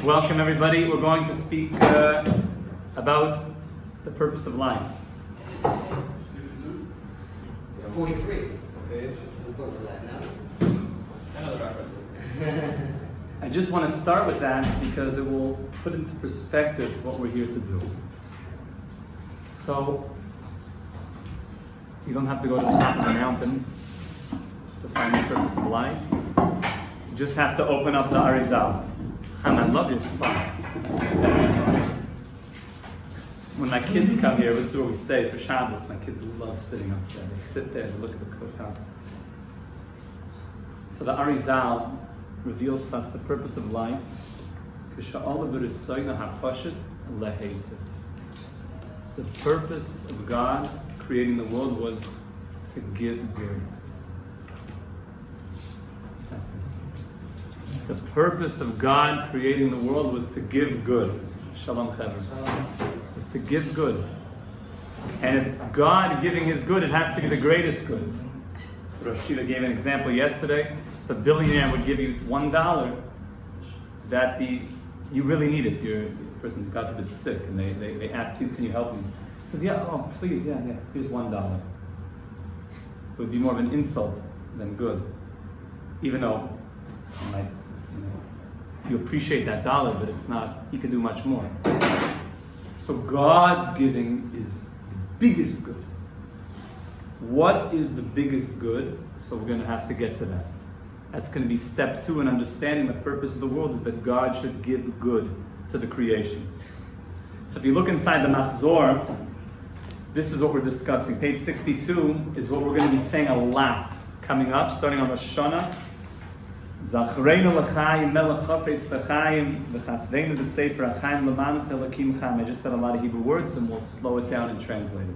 Welcome everybody. We're going to speak about the purpose of life. 43. Okay, let's go to that now. Another reference. I just want to start with that because it will put into perspective what we're here to do. So, you don't have to go to the top of the mountain to find the purpose of life. You just have to open up the Arizal. I love your spot. That's the best spot. When my kids come here, this is where we stay for Shabbos. My kids love sitting up there. They sit there and look at the Kotel. So the Arizal reveals to us the purpose of life. The purpose of God creating the world was to give good. That's it. The purpose of God creating the world was to give good. Shalom Chaver. Was to give good. And if it's God giving His good, it has to be the greatest good. Rosh gave an example yesterday. If a billionaire would give you $1, that be, you really need it. Your person's, God forbid, sick, and they ask, please, can you help me? He says, yeah, oh, please, yeah, here's $1. It would be more of an insult than good. Even though, you appreciate that dollar, but it's not, He can do much more. So God's giving is the biggest good. What is the biggest good? So we're going to have to get to that. That's going to be step 2 in understanding the purpose of the world, is that God should give good to the creation. So if you look inside the Machzor, this is what we're discussing. Page 62 is what we're going to be saying a lot coming up, starting on Rosh Hashanah. Zachreinu l'chaim melech chafetz b'chaim v'chasveinu b'sefer achaim l'manach elokim chaim. I just said a lot of Hebrew words and we'll slow it down and translate it.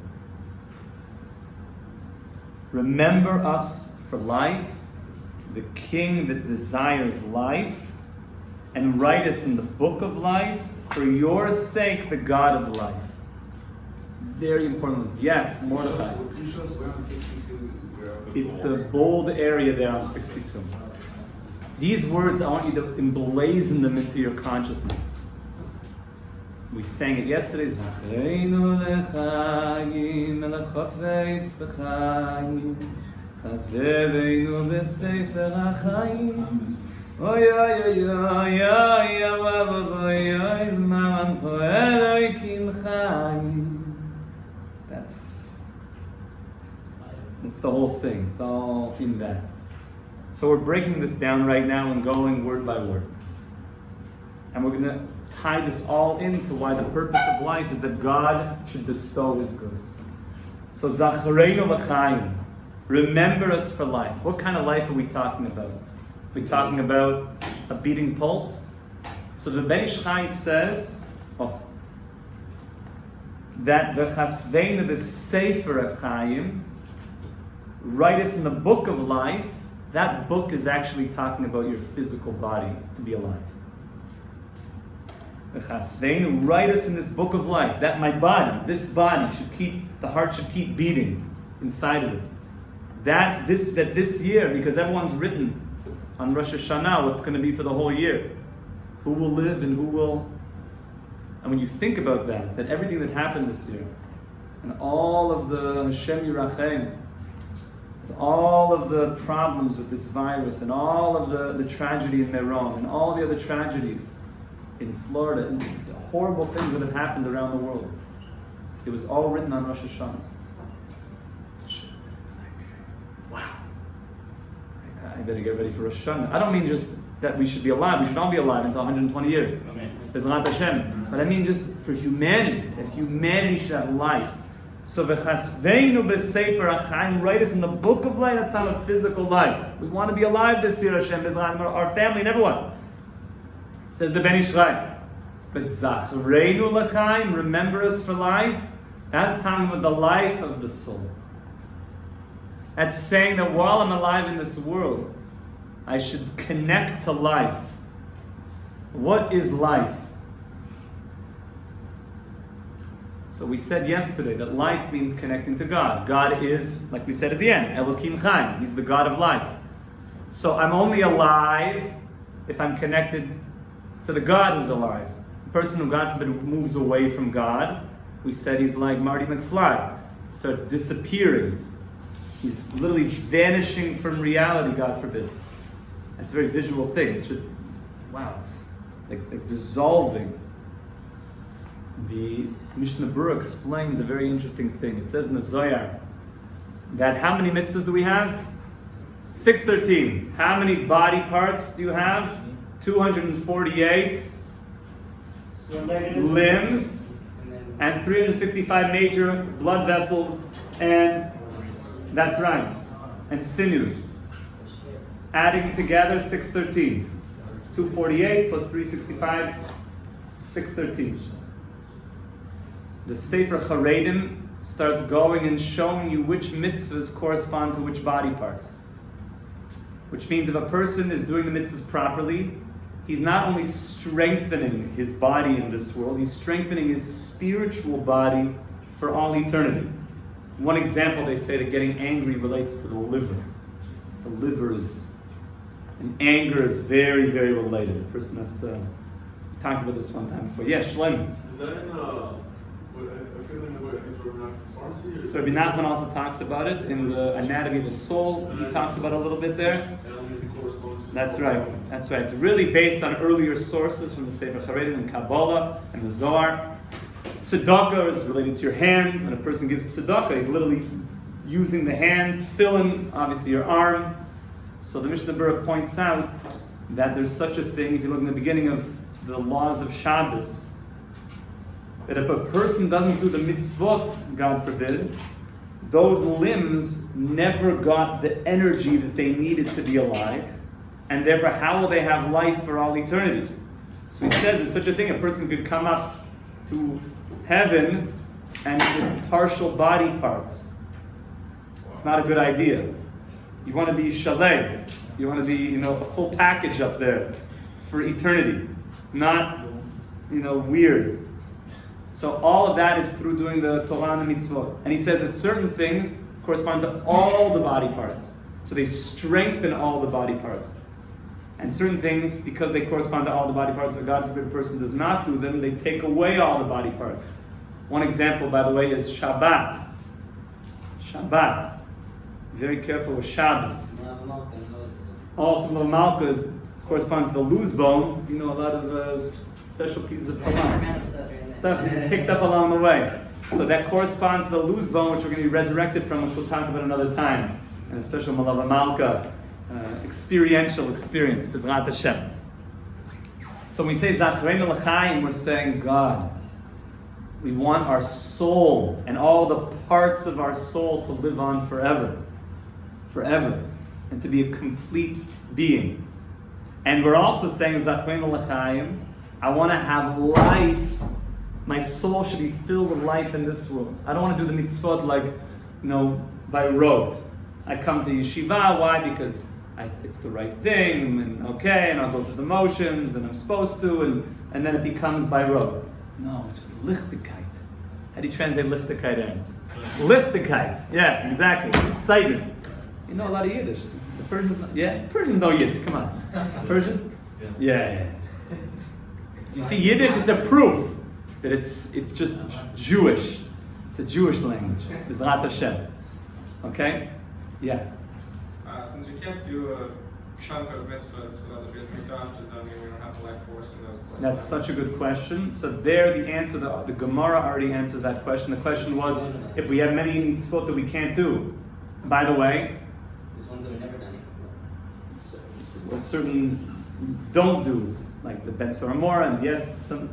Remember us for life, the King that desires life, and write us in the book of life, for your sake, the God of life. Very important ones. Yes, Mordechai. It's the bold area there on 62. These words, I want you to emblazon them into your consciousness. We sang it yesterday. Zachreinu l'chaim melech chafetz b'chaim chasveinu b'sefer ha'chaim oy oy oy oy oy oy oy l'mancho elokim chaim. That's the whole thing. It's all in that. So we're breaking this down right now and going word by word. And we're going to tie this all into why the purpose of life is that God should bestow His good. So Zachareinu l'chaim, remember us for life. What kind of life are we talking about? Are we talking about a beating pulse? So the Ben Ish Chai says that v'chasveinu b'sefer ha'chaim, write us in the book of life. That book is actually talking about your physical body to be alive. Write us in this book of life, that my body, this body the heart should keep beating inside of it. That this year, because everyone's written on Rosh Hashanah what's going to be for the whole year. Who will live and who will... And when you think about that everything that happened this year, and all of the Hashem Yirachem, with all of the problems with this virus, and all of the tragedy in Meron, and all the other tragedies in Florida, and horrible things that have happened around the world. It was all written on Rosh Hashanah. Wow. I better get ready for Rosh Hashanah. I don't mean just that we should be alive. We should all be alive until 120 years. Bezrat Hashem. But I mean just for humanity, that humanity should have life. So v'chasveinu b'sefer ha'chaim, write us in the book of life. That's not a physical life. We want to be alive this year, Hashem, Bezrat, our family and everyone. Says the Ben Ish Chai. But Zachreinu l'chaim, remember us for life. That's talking about the life of the soul. That's saying that while I'm alive in this world, I should connect to life. What is life? So we said yesterday that life means connecting to God. God is, like we said at the end, Elokim Chaim. He's the God of life. So I'm only alive if I'm connected to the God who's alive. A person who, God forbid, moves away from God, we said he's like Marty McFly. He starts disappearing. He's literally vanishing from reality, God forbid. That's a very visual thing. It should, wow, it's like dissolving. The Mishnah Berurah explains a very interesting thing. It says in the Zohar that how many mitzvahs do we have? 613. How many body parts do you have? 248 limbs and 365 major blood vessels, and that's right, and sinews. Adding together 613. 248 plus 365, 613. The Sefer Charedim starts going and showing you which mitzvahs correspond to which body parts. Which means if a person is doing the mitzvahs properly, he's not only strengthening his body in this world, he's strengthening his spiritual body for all eternity. One example, they say that getting angry relates to the liver. The liver is, and anger is very, very related. A person has to, we talked about this one time before. Yeah, Shlomo. Is that in I feel like the way it's pharmacy? So Rabbi Nachman also talks about it in the Anatomy of the Soul. He talks about it a little bit there. That's right. That's right. It's really based on earlier sources from the Sefer Charedim and Kabbalah and the Zohar. Tzedakah is related to your hand. When a person gives tzedakah, he's literally using the hand, tefillin, obviously your arm. So the Mishnah Berurah points out that there's such a thing, if you look in the beginning of the laws of Shabbos, that if a person doesn't do the mitzvot, God forbid, those limbs never got the energy that they needed to be alive, and therefore how will they have life for all eternity? So he says there's such a thing, a person could come up to heaven and with partial body parts. It's not a good idea. You want to be shalem. You want to be, a full package up there for eternity. Not, weird. So all of that is through doing the Torah and the mitzvot. And he says that certain things correspond to all the body parts. So they strengthen all the body parts. And certain things, because they correspond to all the body parts, if God forbid a person does not do them, they take away all the body parts. One example, by the way, is Shabbat. Shabbat. Very careful with Shabbos. Also, Malka corresponds to the loose bone. A lot of special pieces of stuff picked up along the way. So that corresponds to the loose bone, which we're going to be resurrected from, which we'll talk about another time. And a special Malava Malka, experiential experience, B'ezrat Hashem. So when we say Zachreinu L'chaim, we're saying, God, we want our soul and all the parts of our soul to live on forever. Forever. And to be a complete being. And we're also saying, Zachreinu L'chaim, I want to have life. My soul should be filled with life in this world. I don't want to do the mitzvot like, by rote. I come to yeshiva, why? Because it's the right thing, and I'll go through the motions, and I'm supposed to, and then it becomes by rote. No, it's with lichtigkeit. How do you translate lichtigkeit, Aaron? Lichtigkeit, yeah, exactly. Excitement. You know a lot of Yiddish. The Persians know Yiddish, come on. Persian? Yeah. You see, Yiddish, it's a proof that it's just Jewish. It's a Jewish language. B'ezrat Hashem. Okay? Yeah. Since we can't do a chunk of mitzvahs without the Beis Mikdash, does that mean we don't have to force in those places? That's such a good question. So there, the answer, the Gemara already answered that question. The question was, if we have many mitzvot that we can't do. By the way, there's ones that we never done. Certain don't do's, like the Ben Soramora, and yes, some.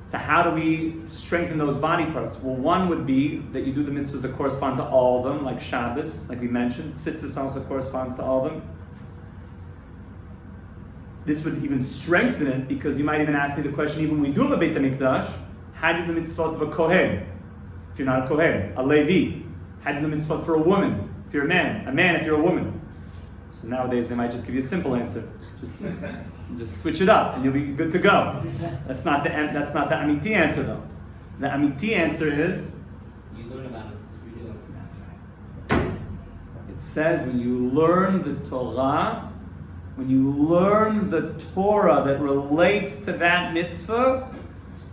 So how do we strengthen those body parts? Well, one would be that you do the mitzvahs that correspond to all of them, like Shabbos, like we mentioned. Tzitzis also corresponds to all of them. This would even strengthen it, because you might even ask me the question, even when we do have a Beit HaMikdash, how do you do the mitzvot of a Kohen? If you're not a Kohen, a Levi. How do you do the mitzvot for a woman? If you're a man if you're a woman. So nowadays they might just give you a simple answer. Just switch it up and you'll be good to go. That's not the Amiti answer though. The Amiti answer is, you learn about it if you do it. That's right. It says when you learn the Torah, when you learn the Torah that relates to that mitzvah,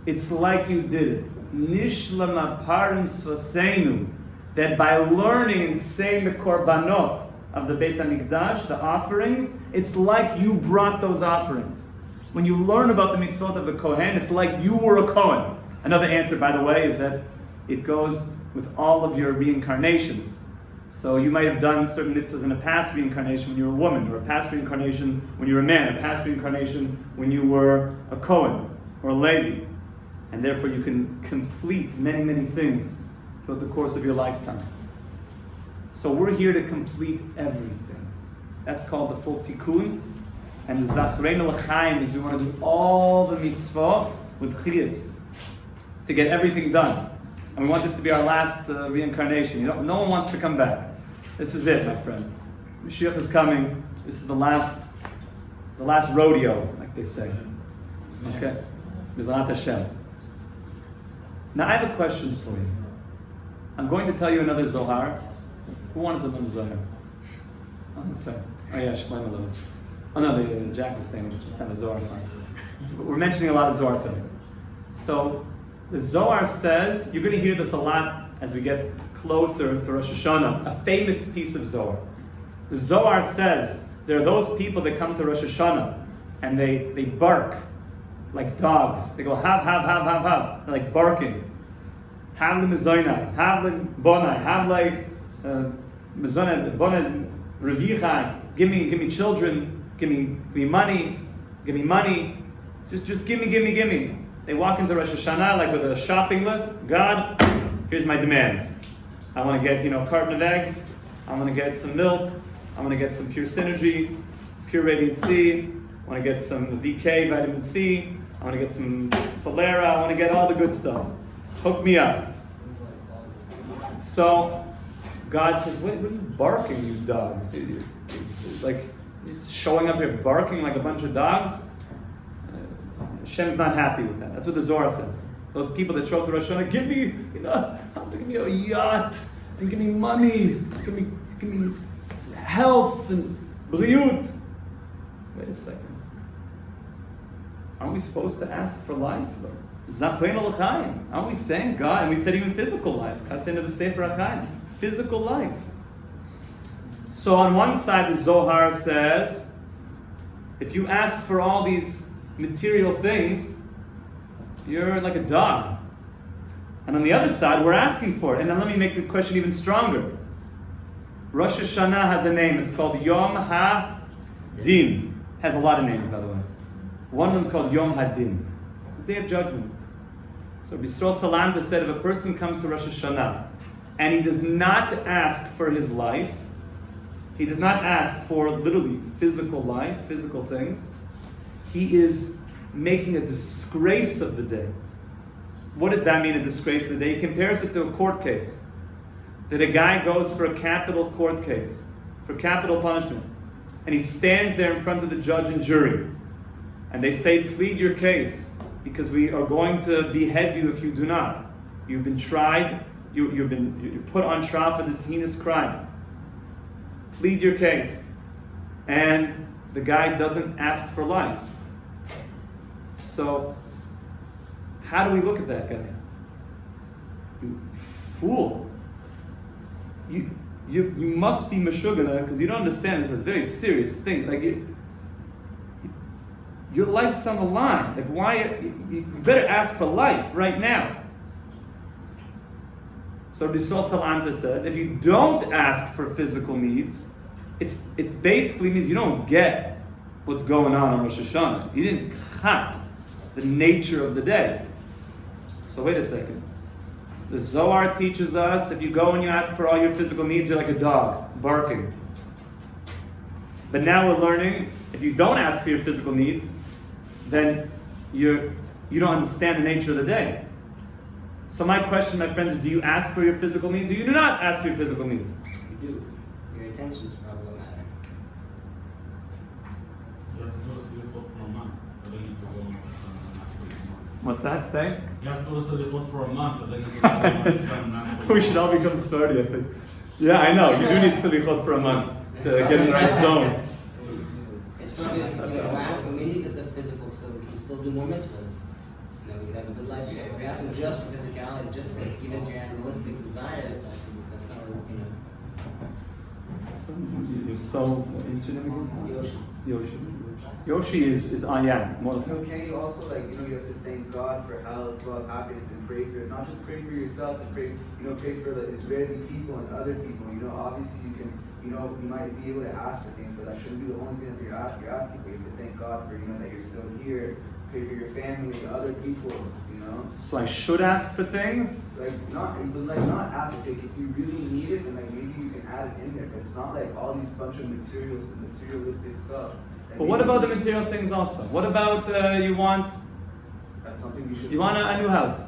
it's like you did it. Nishlam aparim svaseinu. That by learning and saying the korbanot of the Beit HaMikdash, the offerings, it's like you brought those offerings. When you learn about the mitzvot of the Kohen, it's like you were a Kohen. Another answer, by the way, is that it goes with all of your reincarnations. So you might have done certain mitzvahs in a past reincarnation when you were a woman, or a past reincarnation when you were a man, a past reincarnation when you were a Kohen or a Levi. And therefore you can complete many, many things throughout the course of your lifetime. So we're here to complete everything. That's called the full tikkun. And the Zachrei L'chaim is we want to do all the mitzvot with chiyas to get everything done. And we want this to be our last reincarnation. No one wants to come back. This is it, my friends. Mashiach is coming. This is the last rodeo, like they say. Okay? B'ezrat Hashem. Now I have a question for you. I'm going to tell you another Zohar. Who wanted to learn Zohar? Oh, that's right. Oh yeah, Shlomo loves. Oh no, Jack was saying we just have a Zohar class. So we're mentioning a lot of Zohar today. So the Zohar says, you're going to hear this a lot as we get closer to Rosh Hashanah, a famous piece of Zohar. The Zohar says there are those people that come to Rosh Hashanah and they bark like dogs. They go hav, hav, hav, hav, hav. They're like barking. Hav l'mezoynai, hav l'bonai, hav like mezoynai, bonai, revichai. Give me children. Give me money. Give me money. Just give me. They walk into Rosh Hashanah like with a shopping list. God, here's my demands. I want to get a carton of eggs. I want to get some milk. I want to get some Pure Synergy, Pure Radiant C. I want to get some VK, vitamin C. I want to get some Solera. I want to get all the good stuff. Hook me up. So God says, what are you barking, you dogs? Like, he's showing up here barking like a bunch of dogs? Hashem's not happy with that. That's what the Zohar says. Those people that show up to Rosh Hashanah, give me a yacht, and give me money, give me health and briut. Wait a second. Aren't we supposed to ask for life? Zachrei L'chaim. Aren't we saying God? And we said even physical life. Physical life. So on one side, the Zohar says, if you ask for all these material things, you're like a dog. And on the other side, we're asking for it. And now let me make the question even stronger. Rosh Hashanah has a name. It's called Yom HaDin. Has a lot of names, by the way. One of them is called Yom HaDin, the Day of Judgment. So B'Yisrael Salanta said, if a person comes to Rosh Hashanah and he does not ask for his life, he does not ask for literally physical life, physical things, he is making a disgrace of the day. What does that mean, a disgrace of the day? He compares it to a court case. That a guy goes for a capital court case, for capital punishment, and he stands there in front of the judge and jury, and they say, plead your case, because we are going to behead you if you do not. You've been tried, you're put on trial for this heinous crime. Plead your case. And the guy doesn't ask for life. So, how do we look at that guy? You fool. You must be Meshugana because you don't understand it's a very serious thing. Like, your life's on the line. Like, why? You better ask for life right now. So B'Yisrael Salanta says, if you don't ask for physical needs, it basically means you don't get what's going on Rosh Hashanah. You didn't chap the nature of the day. So wait a second. The Zohar teaches us if you go and you ask for all your physical needs, you're like a dog, barking. But now we're learning, if you don't ask for your physical needs, then you don't understand the nature of the day. So my question, my friends, is do you ask for your physical needs or you do not ask for your physical needs? You do. Your intentions probably matter. What's that say? You have to go to Selichot for a month, and then you go to We should all become sturdy, I think. Yeah, I know. You do need Selichot for a month to get in the right zone. It's still do more mitzvahs. And then we could have a good life. If you're asking just for physicality, just to give into your animalistic desires, I think that's not what, You're so. What's your name again? Yoshi. Yoshi is I am. Can you also you have to thank God for health, love, happiness, and pray for not just pray for yourself, and pray for the Israeli people and other people. Obviously you can, you might be able to ask for things, but that shouldn't be the only thing that you're asking for. You have to thank God for, that you're still here. Pray for your family and other people. So I should ask for things. Not ask for things. If you really need it, then maybe you can add it in there. But it's not all these bunch of materialistic stuff. But what about the material things also? What about you want? That's something you should. You want a new house.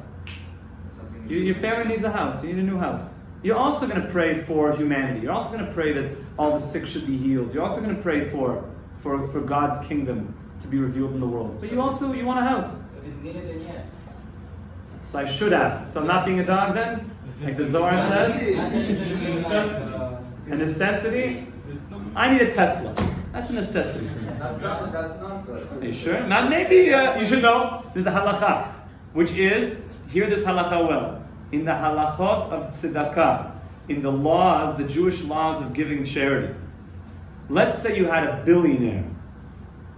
That's something Your family needs a house. You need a new house. You're also going to pray for humanity. You're also going to pray that all the sick should be healed. You're also going to pray for God's kingdom to be revealed in the world. But you want a house. If it's needed, then yes. So I should ask. So I'm not being a dog then? Like the Zohar says? A necessity? I need a Tesla. That's a necessity for me. That's not Are you sure? Not maybe. You should know. There's a halacha, which is, hear this halacha well. In the halachot of tzedakah, in the laws, the Jewish laws of giving charity. Let's say you had a billionaire,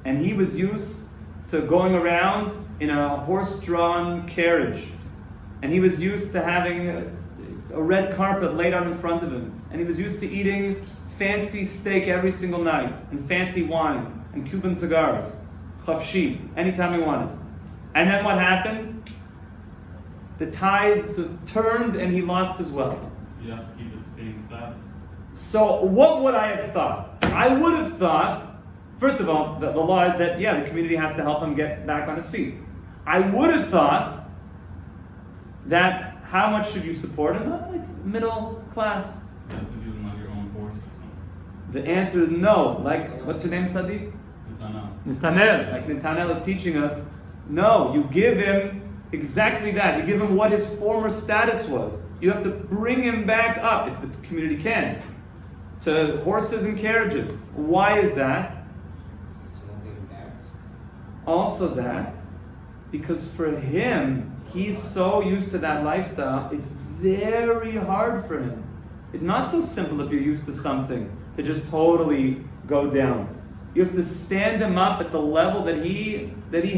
and he was used to going around in a horse-drawn carriage, and he was used to having a red carpet laid out in front of him, and he was used to eating fancy steak every single night, and fancy wine, and Cuban cigars, chafshi, anytime he wanted. And then what happened? The tides turned and he lost his wealth. You have to keep the same status. So what would I have thought? I would have thought, first of all, the law is that, the community has to help him get back on his feet. I would have thought that how much should you support him? Like middle class. You have to give them your own horse or something. The answer is no. Like, what's your name, Sadiq? Netanel. Like Netanel is teaching us, no, you give him exactly that. You give him what his former status was. You have to bring him back up, if the community can, to horses and carriages. Why is that? So won't be embarrassed. Also that, because for him, he's so used to that lifestyle, it's very hard for him. It's not so simple if you're used to something to just totally go down. You have to stand him up at the level that he had. That's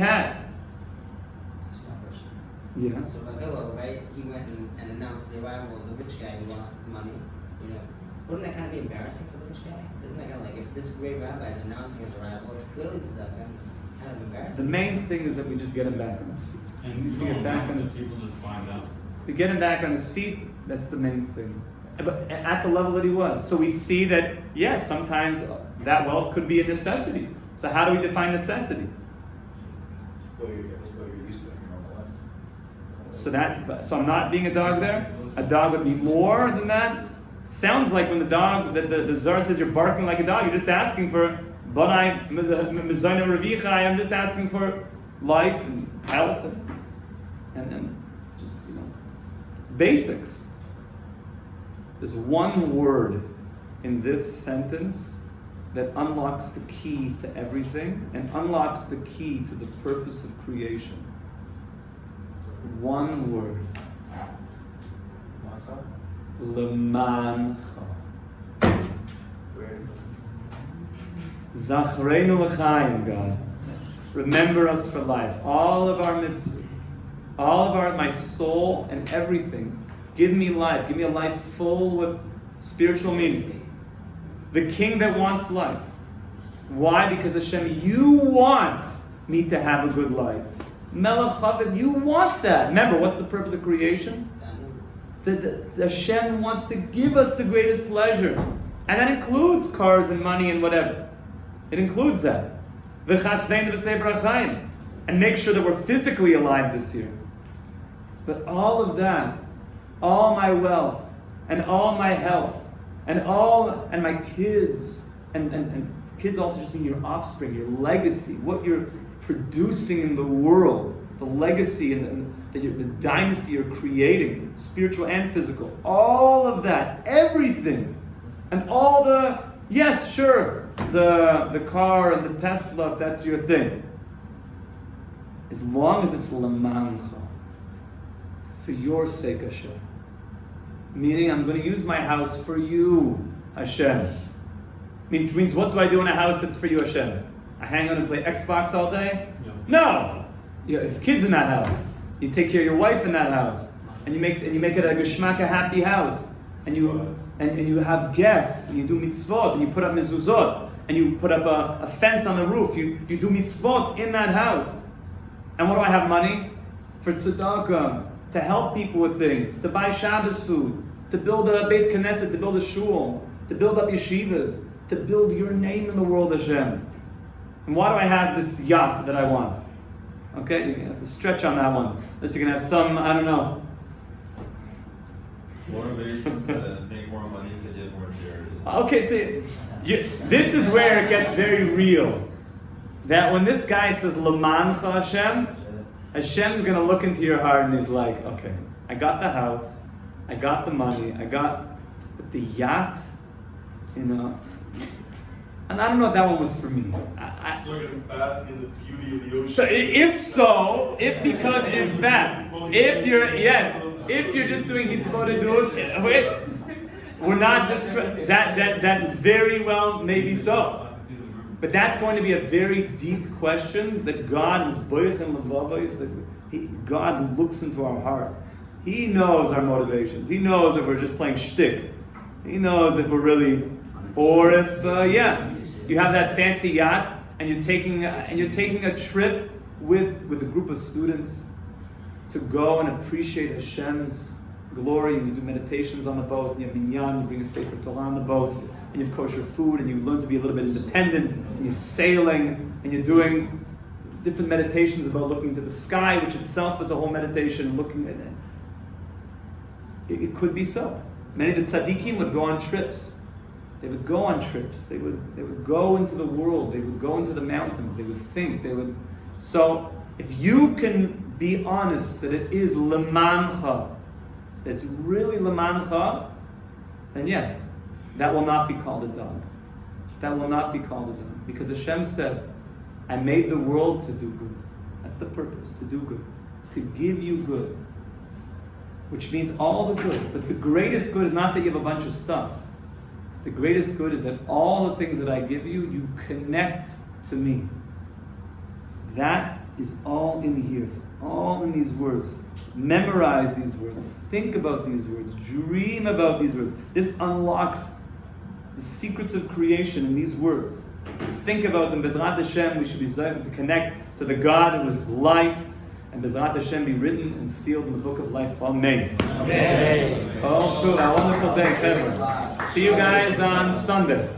my question. Yeah. So Ravilo, right? He went and announced the arrival of the rich guy who lost his money. Wouldn't that kind of be embarrassing for the rich guy? Isn't that kind of if this great rabbi is announcing his arrival, it's clearly to them, and it's kind of embarrassing. The main thing is that we just get him back on his feet. And we you get don't back on announce his it, people just find out. We get him back on his feet. That's the main thing. But at the level that he was, so we see that yes, sometimes that wealth could be a necessity. So how do we define necessity? What you're used to in your normal life. So I'm not being a dog there. A dog would be more than that. Sounds like when the Zohar says you're barking like a dog, you're just asking for Banai Mizayna Revichai. I'm just asking for life and health and just basics. There's one word in this sentence that unlocks the key to everything and unlocks the key to the purpose of creation. One word. Lemancha. Where is it? Zachreinu l'chaim, God. Remember us for life. All of our mitzvahs. My soul and everything. Give me life. Give me a life full with spiritual meaning. The king that wants life. Why? Because Hashem, you want me to have a good life. Melech Chaved, you want that. Remember, what's the purpose of creation? The Hashem wants to give us the greatest pleasure. And that includes cars and money and whatever. It includes that. And make sure that we're physically alive this year. But all of that, all my wealth, and all my health, and my kids, and kids also just mean your offspring, your legacy, what you're producing in the world, the legacy and the dynasty you're creating, spiritual and physical, all of that, everything, and all the, yes, sure, the car and the Tesla, if that's your thing. as long as it's lemancha, for your sake, Hashem. Meaning, I'm going to use my house for you, Hashem. Means what do I do in a house that's for you, Hashem? I hang out and play Xbox all day? No! You have kids in that house. You take care of your wife in that house. And you make it a geshmaka happy house. And you have guests, and you do mitzvot, and you put up mezuzot, and you put up a fence on the roof. You do mitzvot in that house. And what do I have money? For tzedakah, to help people with things, to buy Shabbos food, to build a Beit Knesset, to build a shul, to build up yeshivas, to build your name in the world, Hashem. And why do I have this yacht that I want? Okay, you have to stretch on that one. Unless you can have some, I don't know. Motivation to make more money to give more charity. Okay, see, this is where it gets very real. That when this guy says, Lamancha Hashem, Hashem's going to look into your heart and he's like, okay, I got the house, I got the money, but the yacht, and I don't know if that one was for me. So we're going to bask in the beauty of the ocean. So if you're just doing hitbodedut, we're not that very well maybe so. But that's going to be a very deep question that God is boichem levavos, that God looks into our heart. He knows our motivations. He knows if we're just playing shtick. He knows if we're really, or if you have that fancy yacht and you're taking a trip with a group of students to go and appreciate Hashem's glory, and you do meditations on the boat, and you have minyan, you bring a sefer Torah on the boat, and you have kosher food, and you learn to be a little bit independent, and you're sailing, and you're doing different meditations about looking to the sky, which itself is a whole meditation, looking at it. It could be so. Many of the tzaddikim would go on trips. They would go on trips. They would go into the world. They would go into the mountains. They would think. So if you can be honest that it is lemancha, it's really lemancha, then yes, that will not be called a dog. That will not be called a dog. Because Hashem said, I made the world to do good. That's the purpose, to do good. To give you good. Which means all the good. But the greatest good is not that you have a bunch of stuff. The greatest good is that all the things that I give you, you connect to me. That is all in here. It's all in these words. Memorize these words. Think about these words. Dream about these words. This unlocks the secrets of creation in these words. Think about them. Bezrat Hashem, we should be able to connect to the God who is life, and Bezrat Hashem be written and sealed in the book of life. Amen. Amen. Oh, true. A wonderful day, Chevron. See you guys on Sunday.